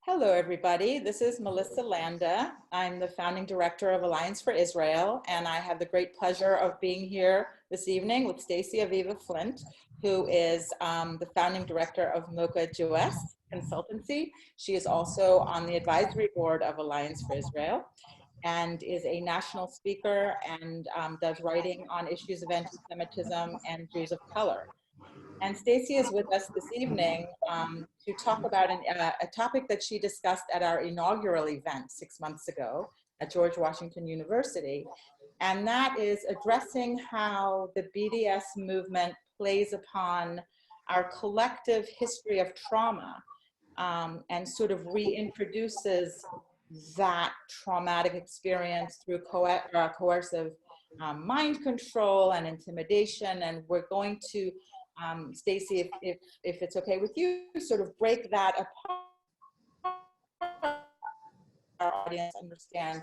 Hello, everybody. This is Melissa Landa. I'm the founding director of Alliance for Israel, and I have the great pleasure of being here this evening with Stacey Aviva Flint, who is the founding director of Mocha Jewess Consultancy. She is also on the advisory board of Alliance for Israel and is a national speaker and does writing on issues of anti-Semitism and Jews of color. And Stacey is with us this evening to talk about a topic that she discussed at our inaugural event 6 months ago at George Washington University. And that is addressing how the BDS movement plays upon our collective history of trauma and sort of reintroduces that traumatic experience through coercive mind control and intimidation. And we're going to Stacey, if it's okay with you, sort of break that apart, our audience understand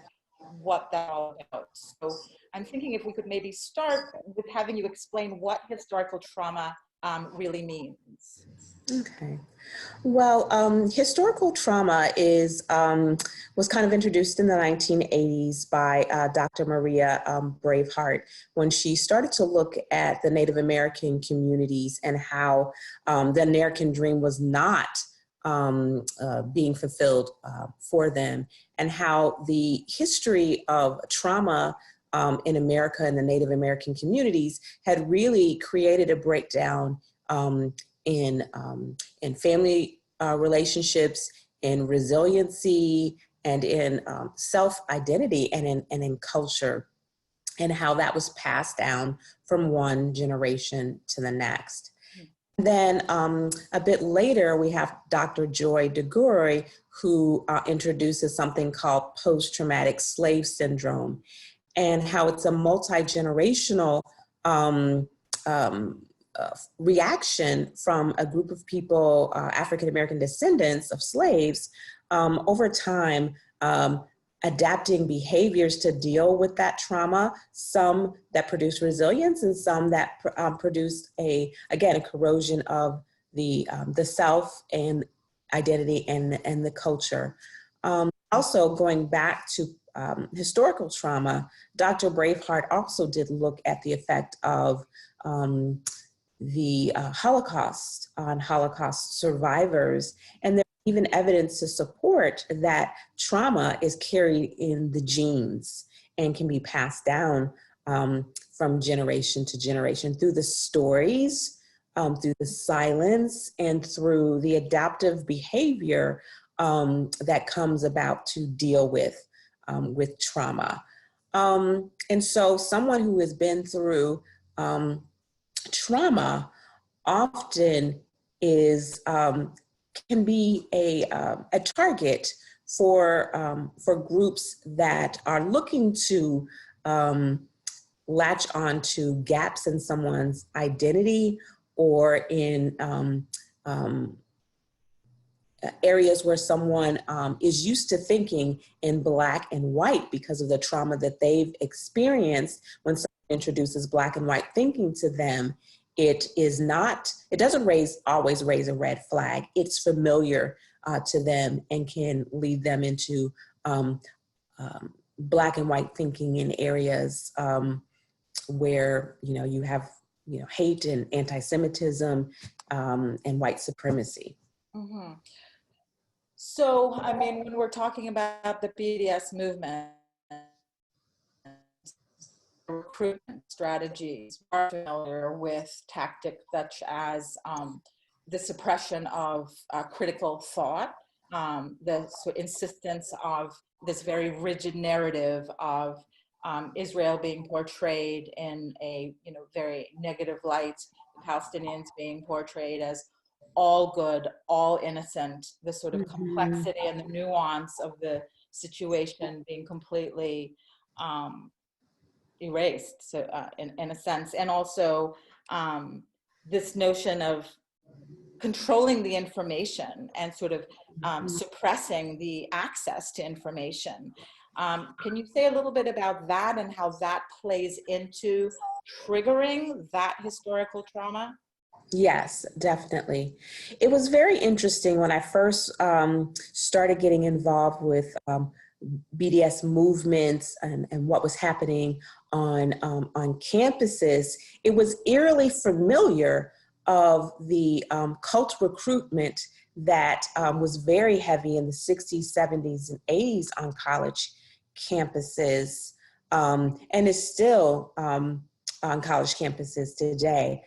what that's all about. So I'm thinking if we could maybe start with having you explain what historical trauma really means. Okay. Well, historical trauma was kind of introduced in the 1980s by Dr. Maria Braveheart when she started to look at the Native American communities and how the American dream was not being fulfilled for them, and how the history of trauma in America and the Native American communities had really created a breakdown in family relationships, in resiliency, and in self-identity, and in culture, and how that was passed down from one generation to the next. Then a bit later, we have Dr. Joy DeGruy, who introduces something called post-traumatic slave syndrome, and how it's a multi-generational reaction from a group of people, African-American descendants of slaves, over time, adapting behaviors to deal with that trauma, some that produce resilience and some that produce a corrosion of the self and identity and the culture. Also, going back to historical trauma, Dr. Braveheart also did look at the effect of the Holocaust on Holocaust survivors, and there's even evidence to support that trauma is carried in the genes and can be passed down from generation to generation through the stories, through the silence, and through the adaptive behavior that comes about to deal with trauma. And so someone who has been through trauma often is can be a target for groups that are looking to latch on to gaps in someone's identity, or in areas where someone is used to thinking in black and white because of the trauma that they've experienced. When someone introduces black and white thinking to them, it doesn't always raise a red flag. It's familiar to them and can lead them into black and white thinking in areas where you have hate and anti-Semitism and white supremacy. Mm-hmm. So, I mean, when we're talking about the BDS movement, recruitment strategies, are familiar with tactics such as the suppression of critical thought, the insistence of this very rigid narrative of Israel being portrayed in a very negative light, the Palestinians being portrayed as all good, all innocent, the sort of complexity and the nuance of the situation being completely erased, so in a sense. And also this notion of controlling the information and sort of suppressing the access to information. Can you say a little bit about that and how that plays into triggering that historical trauma? Yes, definitely. It was very interesting when I first started getting involved with BDS movements and what was happening on campuses. It was eerily familiar of the cult recruitment that was very heavy in the 60s, 70s, and 80s on college campuses, and is still on college campuses today.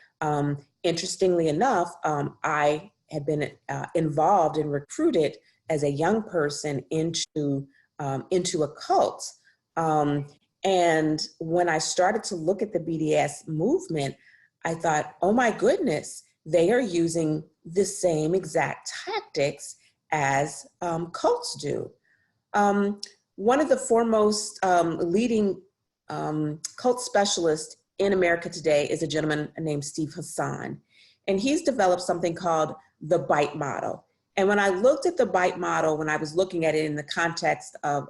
Interestingly enough, I had been involved and recruited as a young person into a cult. And when I started to look at the BDS movement, I thought, oh my goodness, they are using the same exact tactics as cults do. One of the foremost leading cult specialists in America today is a gentleman named Steve Hassan. And he's developed something called the BITE model. And when I looked at the BITE model, when I was looking at it in the context of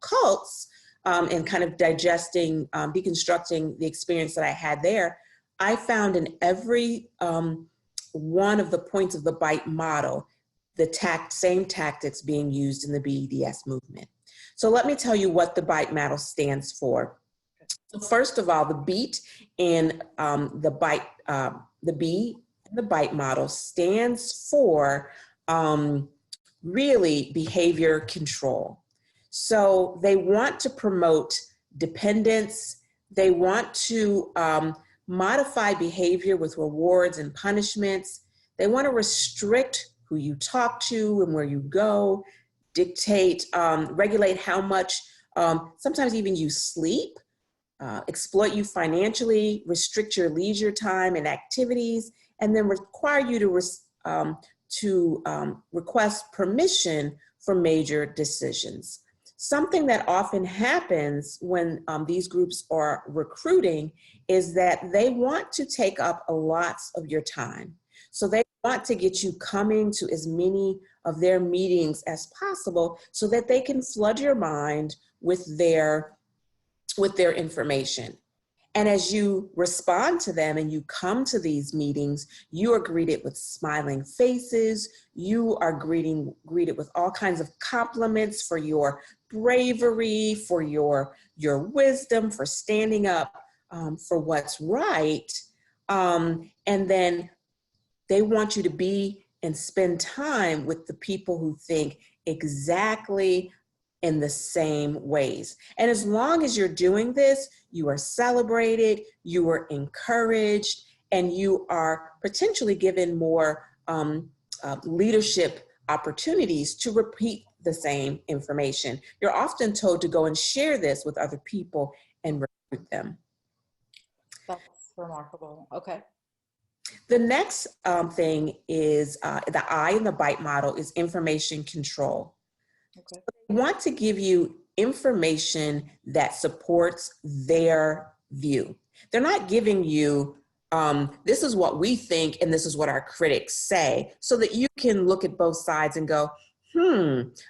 cults and kind of digesting, deconstructing the experience that I had there, I found in every one of the points of the BITE model, the same tactics being used in the BDS movement. So let me tell you what the BITE model stands for. So first of all, the beat in the B in the BITE model stands for really behavior control. So they want to promote dependence. They want to modify behavior with rewards and punishments. They want to restrict who you talk to and where you go, dictate, regulate how much, sometimes even you sleep, exploit you financially, restrict your leisure time and activities, and then require you to request permission for major decisions. Something that often happens when these groups are recruiting is that they want to take up lots of your time. So they want to get you coming to as many of their meetings as possible so that they can flood your mind with their information. And as you respond to them and you come to these meetings, you are greeted with smiling faces. You are greeted with all kinds of compliments for your bravery, for your wisdom, for standing up for what's right. And then they want you to be and spend time with the people who think exactly in the same ways. And as long as you're doing this, you are celebrated, you are encouraged, and you are potentially given more leadership opportunities to repeat the same information. You're often told to go and share this with other people and recruit them. That's remarkable. Okay. The next thing is the I in the BITE model is information control. Okay. They want to give you information that supports their view. They're not giving you, this is what we think and this is what our critics say, so that you can look at both sides and go,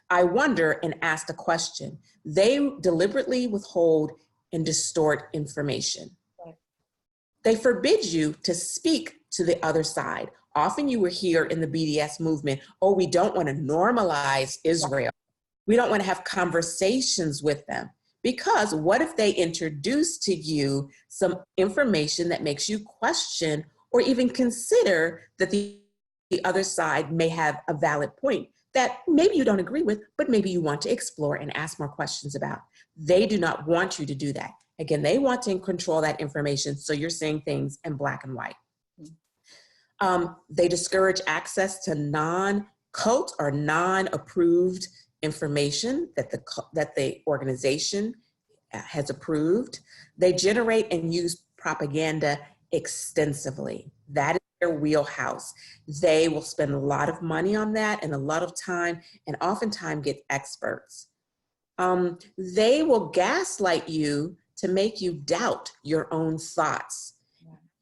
I wonder, and ask the question. They deliberately withhold and distort information. Right. They forbid you to speak to the other side. Often you will hear in the BDS movement, oh, we don't want to normalize Israel. We don't want to have conversations with them, because what if they introduce to you some information that makes you question or even consider that the other side may have a valid point that maybe you don't agree with, but maybe you want to explore and ask more questions about. They do not want you to do that. Again, they want to control that information, so you're seeing things in black and white. They discourage access to non-cult or non-approved information that the organization has approved. They generate and use propaganda extensively. That is their wheelhouse. They will spend a lot of money on that and a lot of time, and oftentimes get experts. They will gaslight you to make you doubt your own thoughts.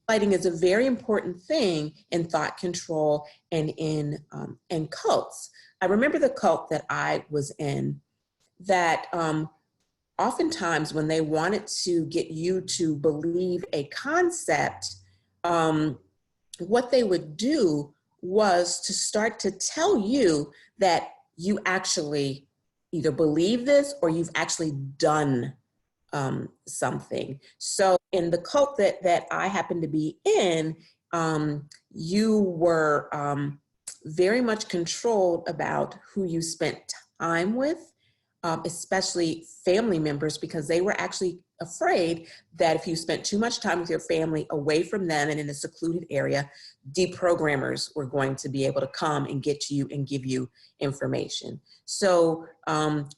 Gaslighting is a very important thing in thought control and in cults. I remember the cult that I was in that oftentimes when they wanted to get you to believe a concept, what they would do was to start to tell you that you actually either believe this or you've actually done something. So in the cult that I happen to be in, you were very much controlled about who you spent time with, especially family members, because they were actually afraid that if you spent too much time with your family away from them and in a secluded area, deprogrammers were going to be able to come and get to you and give you information. So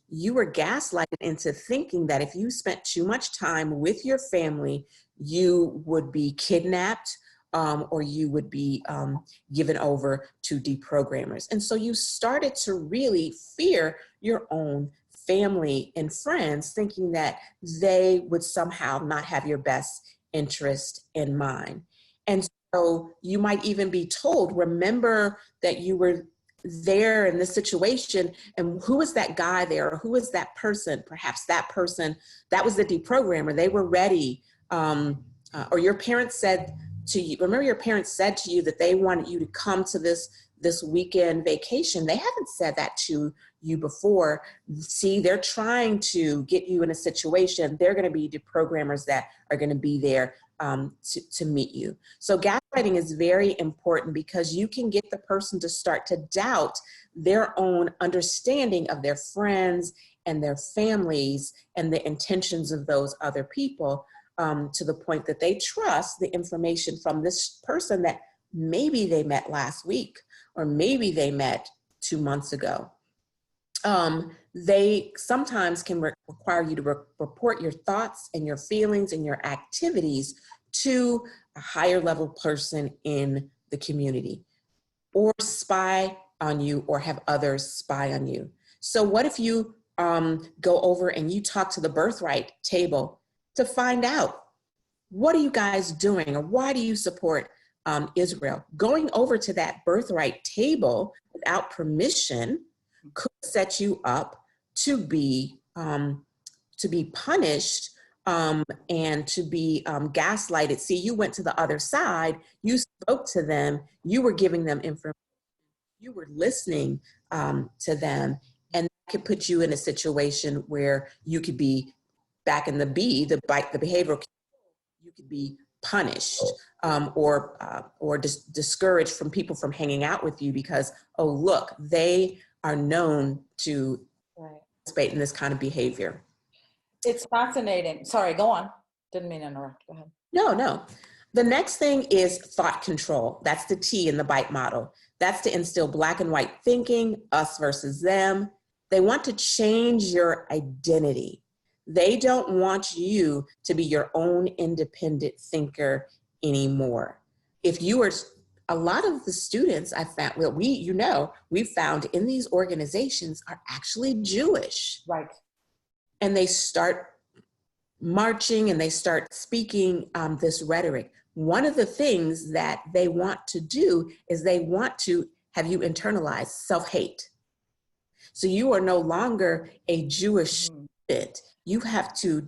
you were gaslighted into thinking that if you spent too much time with your family, you would be kidnapped, or you would be given over to deprogrammers. And so you started to really fear your own family and friends, thinking that they would somehow not have your best interest in mind. And so you might even be told, remember that you were there in this situation, and who is that guy there, or who is that person? Perhaps that person, that was the deprogrammer. They were ready. Or your parents said to you, remember your parents said to you that they wanted you to come to this weekend vacation. They haven't said that to you before. See, they're trying to get you in a situation. They're going to be deprogrammers that are going to be there to meet you. So gaslighting is very important because you can get the person to start to doubt their own understanding of their friends and their families and the intentions of those other people, to the point that they trust the information from this person that maybe they met last week, or maybe they met 2 months ago. They sometimes can require you to report your thoughts and your feelings and your activities to a higher level person in the community, or spy on you, or have others spy on you. So what if you go over and you talk to the birthright table to find out, what are you guys doing, or why do you support Israel? Going over to that birthright table without permission could set you up to be punished, and to be gaslighted. See, you went to the other side, you spoke to them, you were giving them information, you were listening to them, and that could put you in a situation where you could be back in the behavioral, you could be punished, or discouraged from people from hanging out with you because, oh, look, they are known to participate in this kind of behavior. It's fascinating. Sorry, go on. Didn't mean to interrupt. Go ahead. No. The next thing is thought control. That's the T in the BITE model. That's to instill black and white thinking, us versus them. They want to change your identity. They don't want you to be your own independent thinker anymore. If you are, a lot of the students I found, well, we found in these organizations are actually Jewish. Right. And they start marching and they start speaking this rhetoric. One of the things that they want to do is they want to have you internalize self-hate. So you are no longer a Jewish student. You have to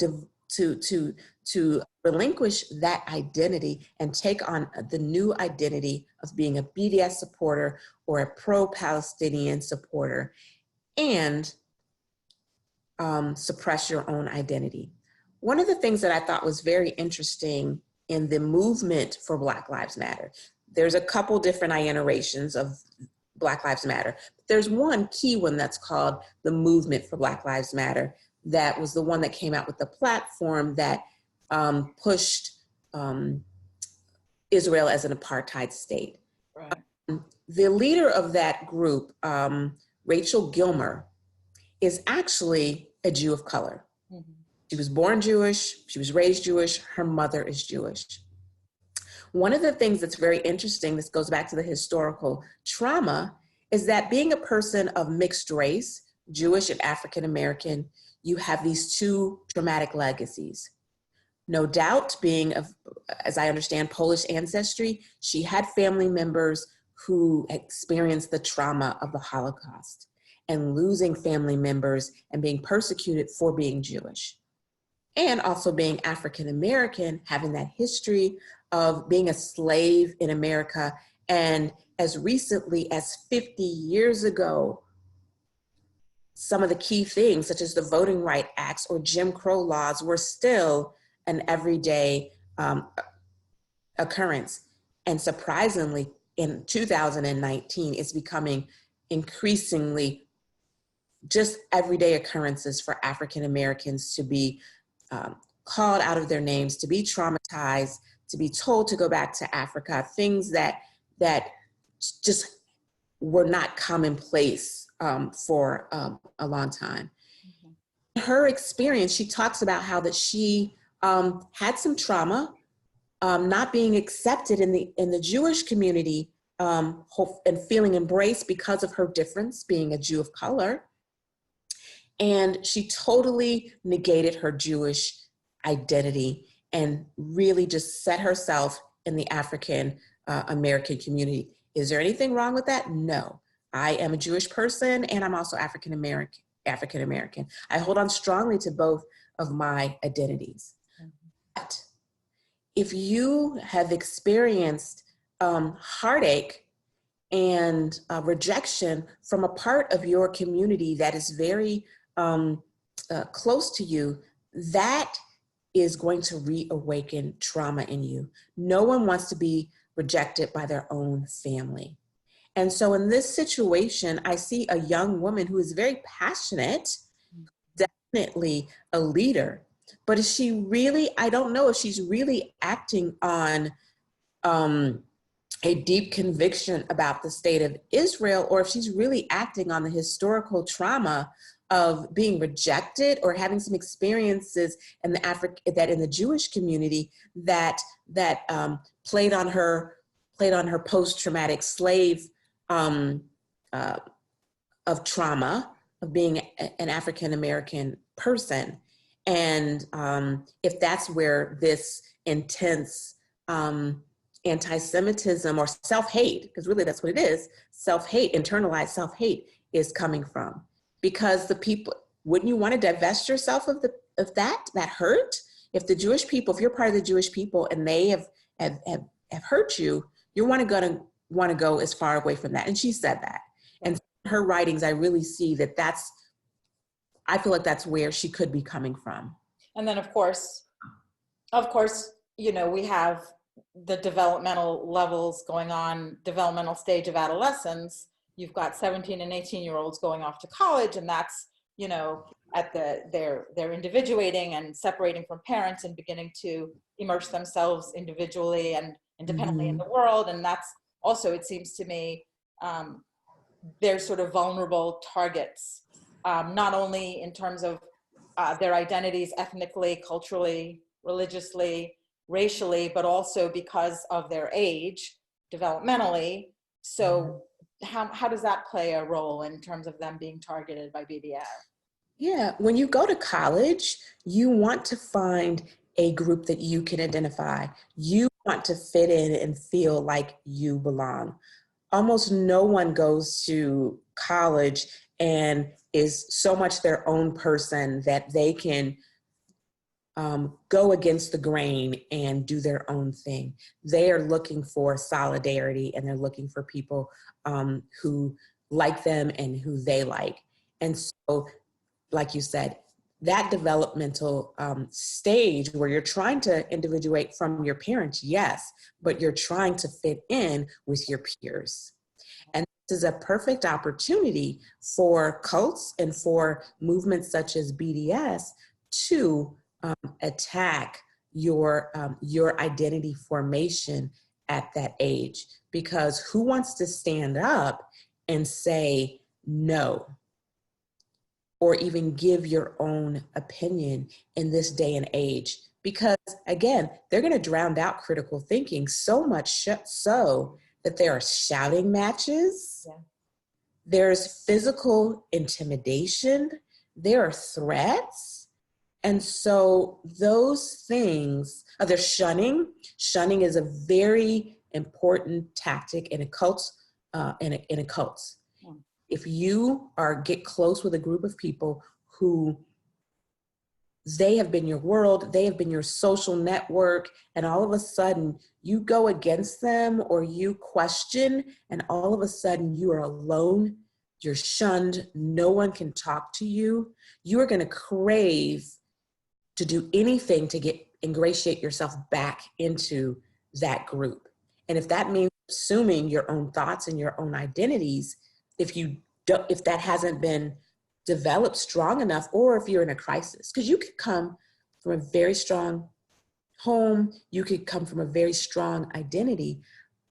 relinquish that identity and take on the new identity of being a BDS supporter or a pro-Palestinian supporter, and suppress your own identity. One of the things that I thought was very interesting in the movement for Black Lives Matter, there's a couple different iterations of Black Lives Matter. There's one key one that's called the Movement for Black Lives Matter. That was the one that came out with the platform that pushed Israel as an apartheid state. Right. The leader of that group, Rachel Gilmer, is actually a Jew of color. Mm-hmm. She was born Jewish, she was raised Jewish, her mother is Jewish. One of the things that's very interesting, this goes back to the historical trauma, is that being a person of mixed race, Jewish and African American, you have these two traumatic legacies. No doubt, being of, as I understand, Polish ancestry, she had family members who experienced the trauma of the Holocaust and losing family members and being persecuted for being Jewish. And also being African American, having that history of being a slave in America. And as recently as 50 years ago, some of the key things, such as the Voting Rights Acts or Jim Crow laws, were still an everyday occurrence. And surprisingly, in 2019, it's becoming increasingly just everyday occurrences for African Americans to be called out of their names, to be traumatized, to be told to go back to Africa, things that just were not commonplace for a long time. Mm-hmm. Her experience, she talks about how that she had some trauma, not being accepted in the Jewish community, and feeling embraced because of her difference, being a Jew of color. And she totally negated her Jewish identity and really just set herself in the African American community. Is there anything wrong with that? No. I am a Jewish person and I'm also African American. I hold on strongly to both of my identities. Mm-hmm. But if you have experienced heartache and rejection from a part of your community that is very close to you, that is going to reawaken trauma in you. No one wants to be rejected by their own family. And so in this situation, I see a young woman who is very passionate, definitely a leader, but is she really, I don't know if she's really acting on a deep conviction about the state of Israel, or if she's really acting on the historical trauma of being rejected or having some experiences in the Jewish community that played on her post-traumatic slave of trauma of being an African American person. And if that's where this intense anti-Semitism or self-hate, because really that's what it is, self-hate, internalized self-hate is coming from. Because the people, wouldn't you want to divest yourself of that hurt? If the Jewish people, if you're part of the Jewish people and they have hurt you, you want to go as far away from that. And she said that. And in her writings, I really see I feel like that's where she could be coming from. And then of course, you know, we have the developmental levels going on, developmental stage of adolescence. You've got 17 and 18-year-olds going off to college, and that's, you know, they're individuating and separating from parents and beginning to immerse themselves individually and independently in the world. And that's also, it seems to me, they're sort of vulnerable targets, not only in terms of their identities ethnically, culturally, religiously, racially, but also because of their age, developmentally. So how does that play a role in terms of them being targeted by BDA? Yeah, when you go to college, you want to find a group that you can identify. You want to fit in and feel like you belong. Almost no one goes to college and is so much their own person that they can go against the grain and do their own thing. They are looking for solidarity and they're looking for people who like them and who they like. And so, like you said, that developmental stage where you're trying to individuate from your parents, yes, but you're trying to fit in with your peers. And this is a perfect opportunity for cults and for movements such as BDS to attack your identity formation at that age. Because who wants to stand up and say no, or even give your own opinion in this day and age? Because again, they're going to drown out critical thinking so much so that there are shouting matches, there's physical intimidation, there are threats. And so those things, there's shunning. Shunning is a very important tactic in a cult. Yeah. If you get close with a group of people who they have been your world, they have been your social network, and all of a sudden you go against them or you question, and all of a sudden you are alone, you're shunned, no one can talk to you, you are going to crave to do anything to ingratiate yourself back into that group. And if that means assuming your own thoughts and your own identities, if that hasn't been developed strong enough, or if you're in a crisis, because you could come from a very strong home, you could come from a very strong identity,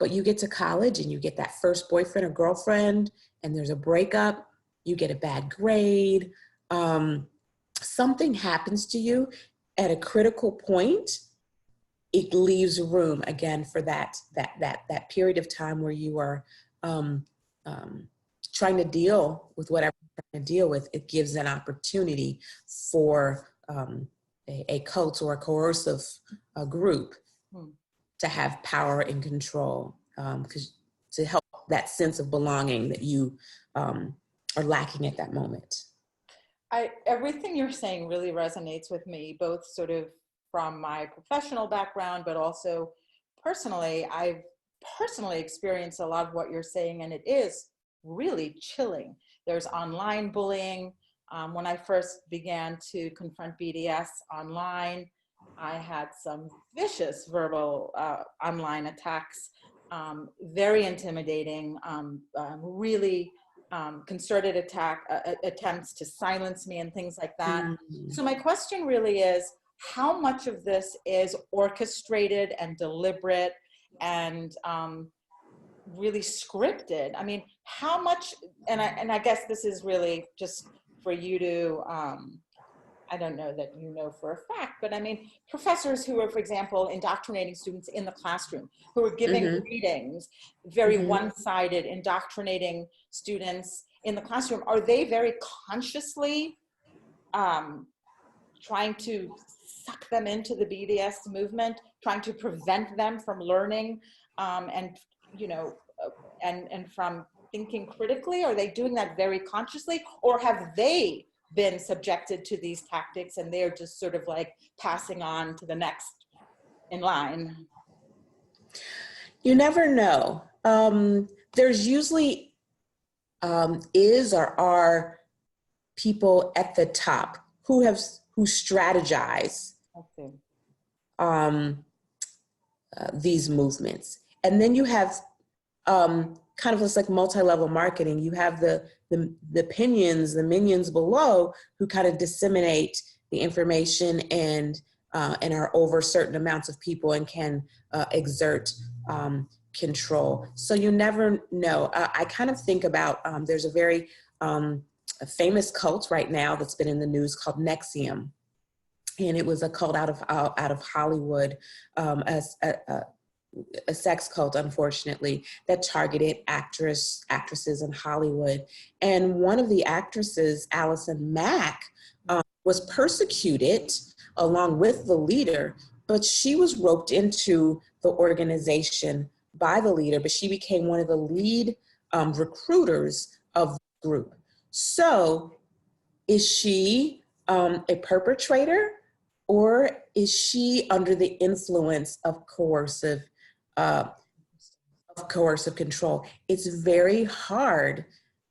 but you get to college and you get that first boyfriend or girlfriend and there's a breakup, you get a bad grade, something happens to you at a critical point, it leaves room again for that period of time where you are trying to deal with whatever you're trying to deal with. It gives an opportunity for a cult or a coercive group to have power and control, to help that sense of belonging that you are lacking at that moment. Everything you're saying really resonates with me, both sort of from my professional background, but also personally. I've personally experienced a lot of what you're saying, and it is really chilling. There's online bullying. When I first began to confront BDS online, I had some vicious verbal online attacks, very intimidating, really concerted attempts to silence me and things like that. So my question really is, how much of this is orchestrated and deliberate and really scripted? I mean, how much, and I guess this is really just for you to, I don't know that you know for a fact, but I mean, professors who are, for example, indoctrinating students in the classroom, who are giving readings, very one-sided, indoctrinating students in the classroom, are they very consciously trying to suck them into the BDS movement, trying to prevent them from learning and, you know, and from thinking critically? Are they doing that very consciously, or have they been subjected to these tactics and they're just sort of like passing on to the next in line? You never know. There's usually is or are people at the top who strategize these movements, and then you have kind of, it's like multi-level marketing. You have the minions below who kind of disseminate the information and are over certain amounts of people and can exert control. So you never know. I kind of think about, there's a very famous cult right now that's been in the news called NXIVM. And it was a cult out of Hollywood, a sex cult, unfortunately, that targeted actresses in Hollywood. And one of the actresses, Allison Mack, was persecuted along with the leader, but she was roped into the organization by the leader, but she became one of the lead recruiters of the group. So is she a perpetrator, or is she under the influence of coercive control? It's very hard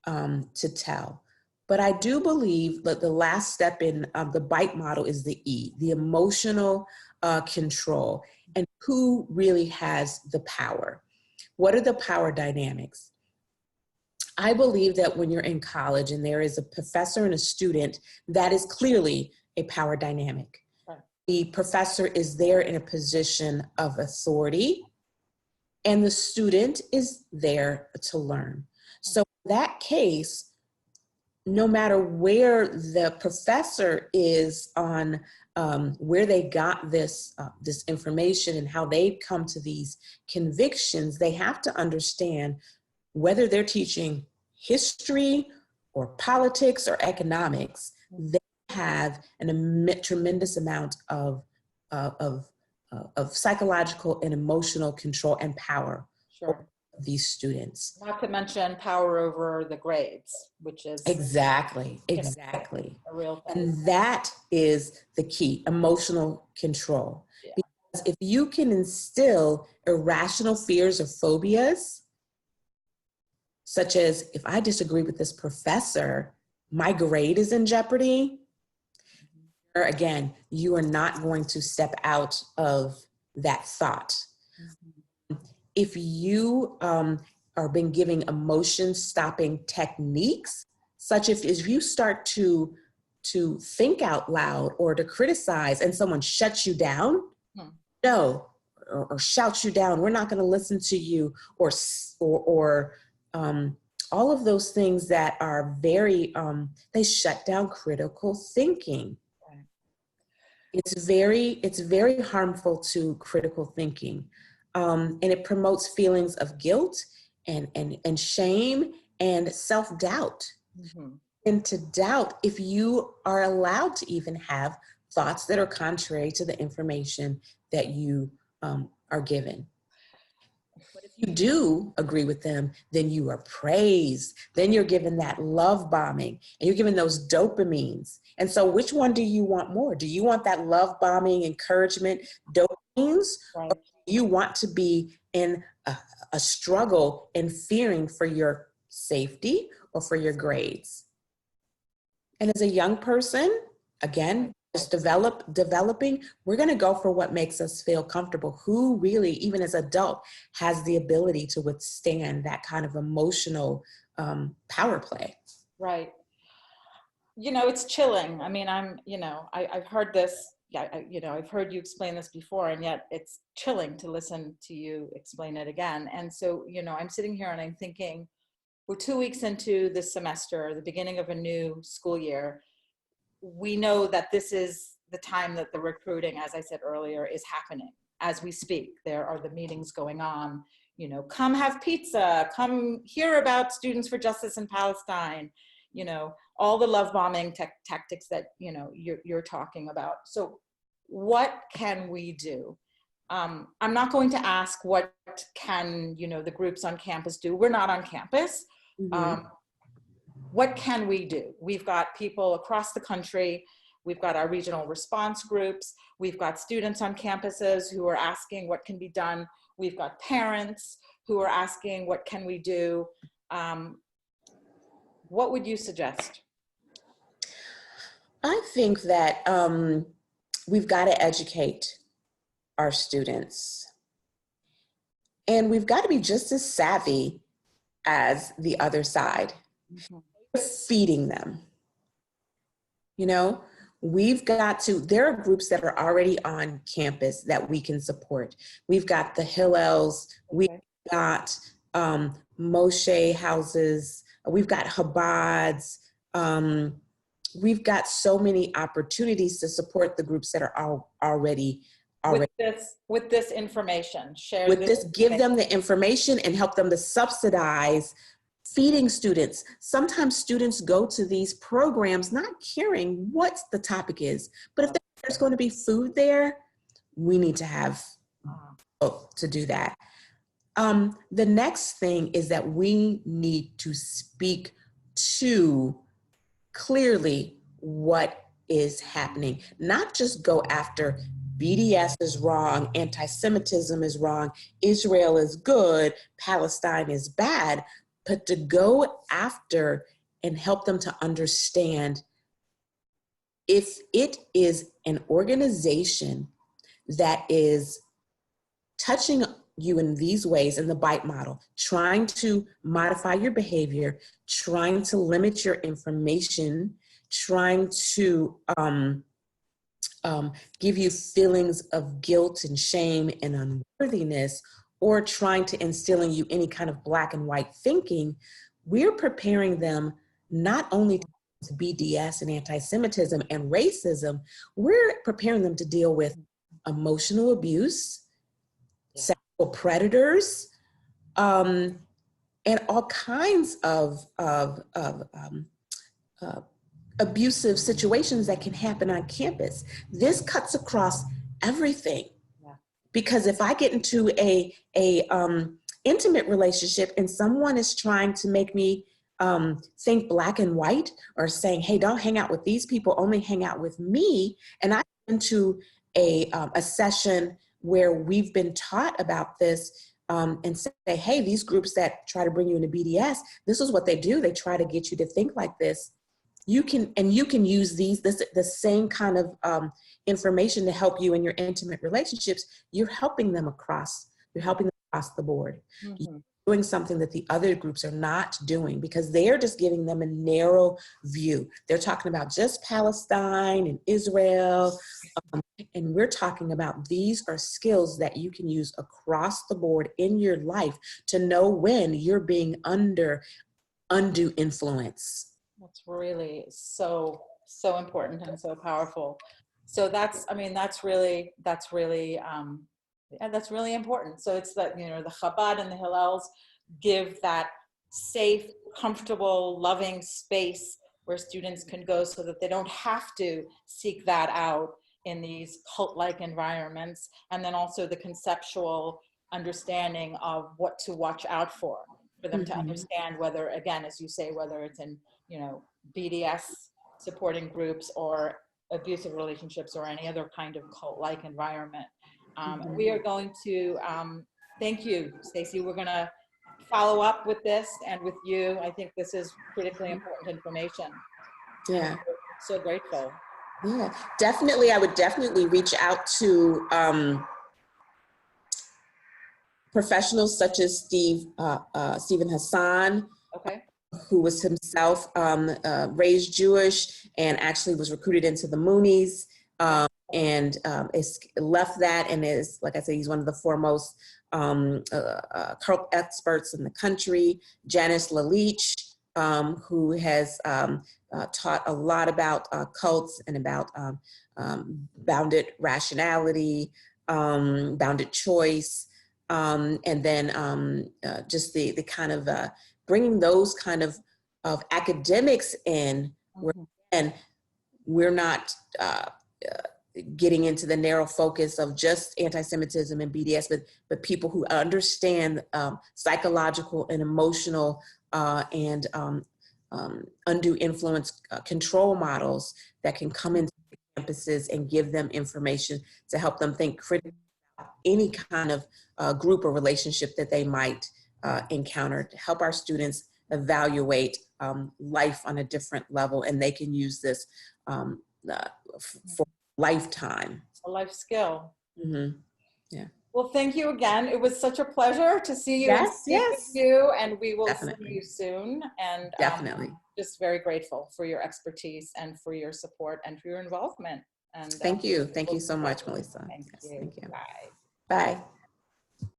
to tell. But I do believe that the last step in the BITE model is the E, the emotional control, and who really has the power. What are the power dynamics? I believe that when you're in college and there is a professor and a student, that is clearly a power dynamic. The professor is there in a position of authority, and the student is there to learn. So in that case, no matter where the professor is on where they got this information and how they come to these convictions, they have to understand whether they're teaching history or politics or economics, they have a tremendous amount of psychological and emotional control and power over these students. Not to mention power over the grades, which is exactly a real thing. And that is the key, emotional control. Yeah. Because if you can instill irrational fears or phobias, such as if I disagree with this professor, my grade is in jeopardy, or again, you are not going to step out of that thought. If you are being given emotion stopping techniques, such as if you start to think out loud or to criticize and someone shuts you down, no, or shouts you down, we're not going to listen to you, or all of those things that are very, they shut down critical thinking. It's very harmful to critical thinking. And it promotes feelings of guilt and shame and self-doubt. And to doubt if you are allowed to even have thoughts that are contrary to the information that you are given. But if you do agree with them, then you are praised. Then you're given that love bombing and you're given those dopamines. And so which one do you want more? Do you want that love bombing, encouragement, dopamines? Right. Or do you want to be in a struggle and fearing for your safety or for your grades? And as a young person, again, just developing, we're going to go for what makes us feel comfortable. Who really, even as adult, has the ability to withstand that kind of emotional power play? Right. You know, it's chilling. I mean, I've heard this, I've heard you explain this before, and yet it's chilling to listen to you explain it again. And so, I'm sitting here and I'm thinking, we're 2 weeks into this semester, the beginning of a new school year. We know that this is the time that the recruiting, as I said earlier, is happening as we speak. There are the meetings going on, come have pizza, come hear about Students for Justice in Palestine, all the love bombing tactics that, you're talking about. So what can we do? I'm not going to ask what can, the groups on campus do. We're not on campus. What can we do? We've got people across the country. We've got our regional response groups. We've got students on campuses who are asking what can be done. We've got parents who are asking what can we do. What would you suggest? I think that we've got to educate our students. And we've got to be just as savvy as the other side. Feeding them. We've got to, there are groups that are already on campus that we can support. We've got the Hillels, we've got Moshe houses, we've got Chabads, we've got so many opportunities to support the groups that are already. With this information, give them the information and help them to subsidize feeding students. Sometimes students go to these programs not caring what the topic is, but if there's going to be food there, we need to have to do that. The next thing is that we need to speak to clearly what is happening, not just go after BDS is wrong, anti-Semitism is wrong, Israel is good, Palestine is bad, but to go after and help them to understand if it is an organization that is touching you in these ways, in the BITE model, trying to modify your behavior, trying to limit your information, trying to give you feelings of guilt and shame and unworthiness, or trying to instill in you any kind of black and white thinking, we're preparing them not only to BDS and anti-Semitism and racism, we're preparing them to deal with emotional abuse, sexual predators, and all kinds of abusive situations that can happen on campus. This cuts across everything. Because if I get into a intimate relationship and someone is trying to make me think black and white, or saying, hey, don't hang out with these people, only hang out with me. And I went to a session where we've been taught about this, and say, hey, these groups that try to bring you into BDS, this is what they do. They try to get you to think like this. You can use the same kind of information to help you in your intimate relationships. You're helping them across the board. Mm-hmm. You're doing something that the other groups are not doing, because they're just giving them a narrow view. They're talking about just Palestine and Israel. And we're talking about, these are skills that you can use across the board in your life to know when you're being under undue influence. That's really so important and so powerful. So that's really important. So it's that, the Chabad and the Hillels give that safe, comfortable, loving space where students can go, so that they don't have to seek that out in these cult-like environments. And then also the conceptual understanding of what to watch out for them to understand, whether, again, as you say, whether it's in, BDS supporting groups or abusive relationships or any other kind of cult-like environment. We are going to, thank you, Stacey. We're going to follow up with this and with you. I think this is critically important information. Yeah. So grateful. Yeah, definitely. I would definitely reach out to professionals such as Stephen Hassan, Okay. who was himself raised Jewish and actually was recruited into the Moonies, and left that, and is, like I said, he's one of the foremost cult experts in the country. Janice Lalich, who has taught a lot about cults and about bounded rationality, bounded choice, and then just the kind of bringing those kind of academics in, where, and we're not getting into the narrow focus of just anti-Semitism and BDS, but people who understand psychological and emotional and undue influence control models that can come into campuses and give them information to help them think critically about any kind of group or relationship that they might encounter, to help our students evaluate life on a different level. And they can use this for lifetime. A life skill. Yeah. Well, thank you again. It was such a pleasure to see you. Yes, and speak with you, and we will Definitely. see you soon. And Definitely. just very grateful for your expertise and for your support and for your involvement. And thank you so much, Melissa. Thank Yes, you. thank you. Bye. Bye.